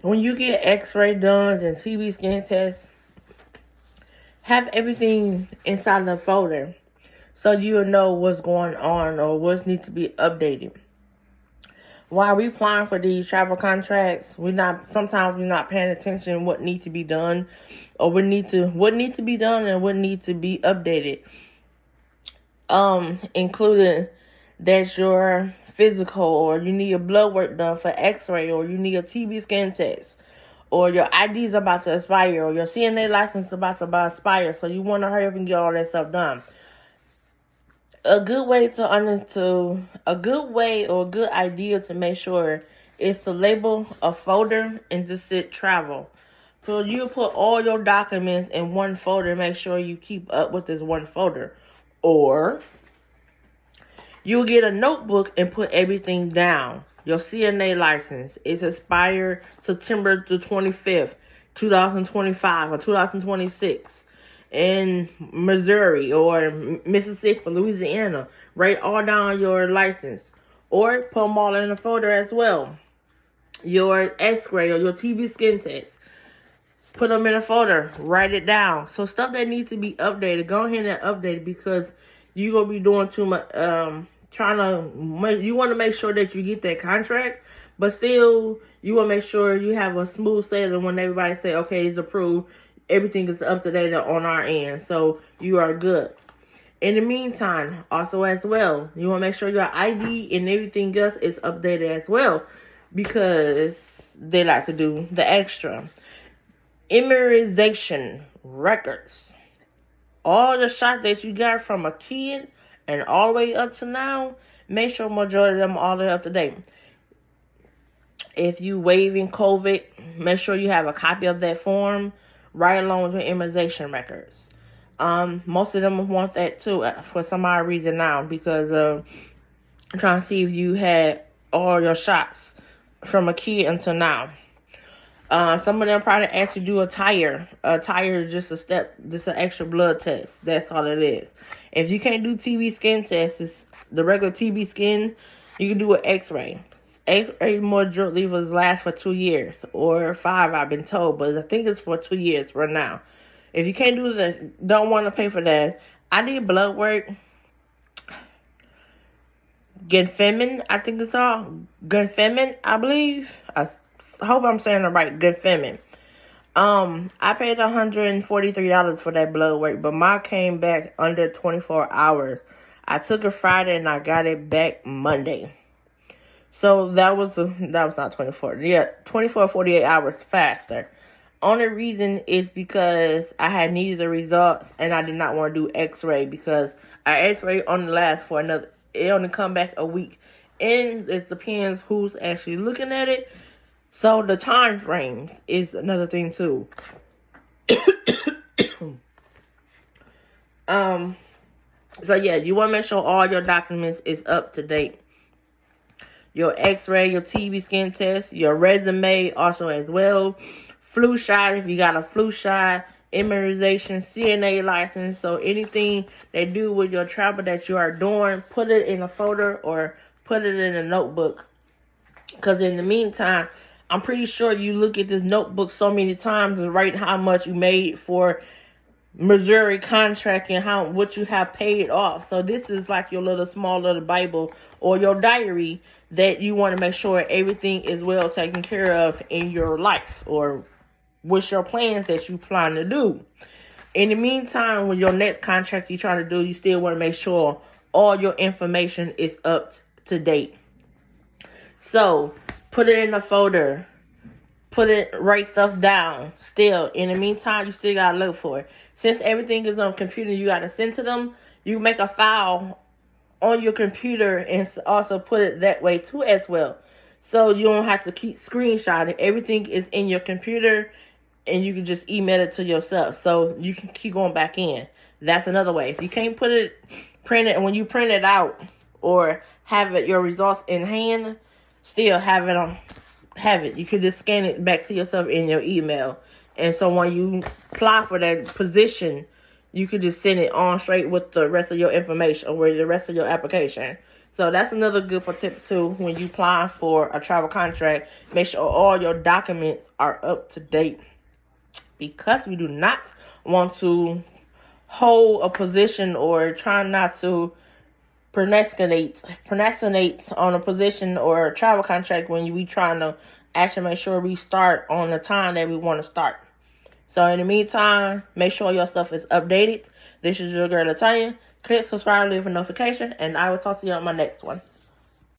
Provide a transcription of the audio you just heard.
when you get x-ray done and TB scan tests, have everything inside the folder so you'll know what's going on or what needs to be updated. While we applying for these travel contracts, sometimes we're not paying attention what needs to be done, or what needs to be done and what needs to be updated. Including that's your physical, or you need your blood work done for x-ray, or you need a TB scan test, or your ID is about to expire, or your CNA license is about to expire, so you want to hurry up and get all that stuff done. A good way or a good idea to make sure is to label a folder and just sit travel. So you put all your documents in one folder, make sure you keep up with this one folder. Or you'll get a notebook and put everything down. Your CNA license is expired September the 25th, 2025 or 2026. In Missouri or Mississippi, Louisiana, write all down your license, or put them all in a folder as well. Your x-ray or your TB skin test, put them in a folder, write it down. So stuff that needs to be updated, go ahead and update it, because you're going to be doing too much, you want to make sure that you get that contract, but still you want to make sure you have a smooth sailing when everybody say, okay, it's approved. Everything is up to date on our end, so you are good. In the meantime, also as well, you want to make sure your ID and everything else is updated as well, because they like to do the extra. Immunization records. All the shots that you got from a kid and all the way up to now, make sure majority of them all the way up to date. If you waiving COVID, make sure you have a copy of that form right along with your immunization records. Most of them want that too for some odd reason now, because I'm trying to see if you had all your shots from a kid until now. Some of them probably ask you to do a tire. A tire is just an extra blood test. That's all it is. If you can't do TB skin tests, it's the regular TB skin, you can do an x-ray. X-ray more drug levels last for 2 years or 5, I've been told, but I think it's for 2 years for now. If you can't do that, don't want to pay for that, I did blood work. Genfemin, I think it's all Genfemin, I believe. I hope I'm saying it right. Genfemin. I paid $143 for that blood work, but mine came back under 24 hours. I took it Friday and I got it back Monday. So that was not 24. Yeah, 24 48 hours faster. Only reason is because I had needed the results and I did not want to do x-ray, because our x-ray only lasts for it only come back a week. And it depends who's actually looking at it. So the time frames is another thing too. So yeah, you want to make sure all your documents is up to date. Your x-ray, your TB skin test, your resume also as well. Flu shot, if you got a flu shot, immunization, CNA license. So anything they do with your travel that you are doing, put it in a folder or put it in a notebook. Because in the meantime, I'm pretty sure you look at this notebook so many times and write how much you made for Missouri contract and what you have paid off. So this is like your small little Bible or your diary that you want to make sure everything is well taken care of in your life, or what's your plans that you plan to do. In the meantime, with your next contract you're trying to do, you still want to make sure all your information is up to date. So put it in a folder. Write stuff down. Still, in the meantime, you still gotta look for it. Since everything is on computer, you gotta send to them. You make a file on your computer and also put it that way too as well. So you don't have to keep screenshotting. Everything is in your computer and you can just email it to yourself. So you can keep going back in. That's another way. If you can't print it, and when you print it out or have your results in hand, still have it. You could just scan it back to yourself in your email. And so when you apply for that position, you could just send it on straight with the rest of your information or with the rest of your application. So that's another good tip too. When you apply for a travel contract, make sure all your documents are up to date, because we do not want to hold a position or try not to procrastinate on a position or a travel contract when we trying to actually make sure we start on the time that we want to start. So in the meantime, make sure your stuff is updated. This is your girl, Latanya. Click subscribe, leave a notification, and I will talk to you on my next one.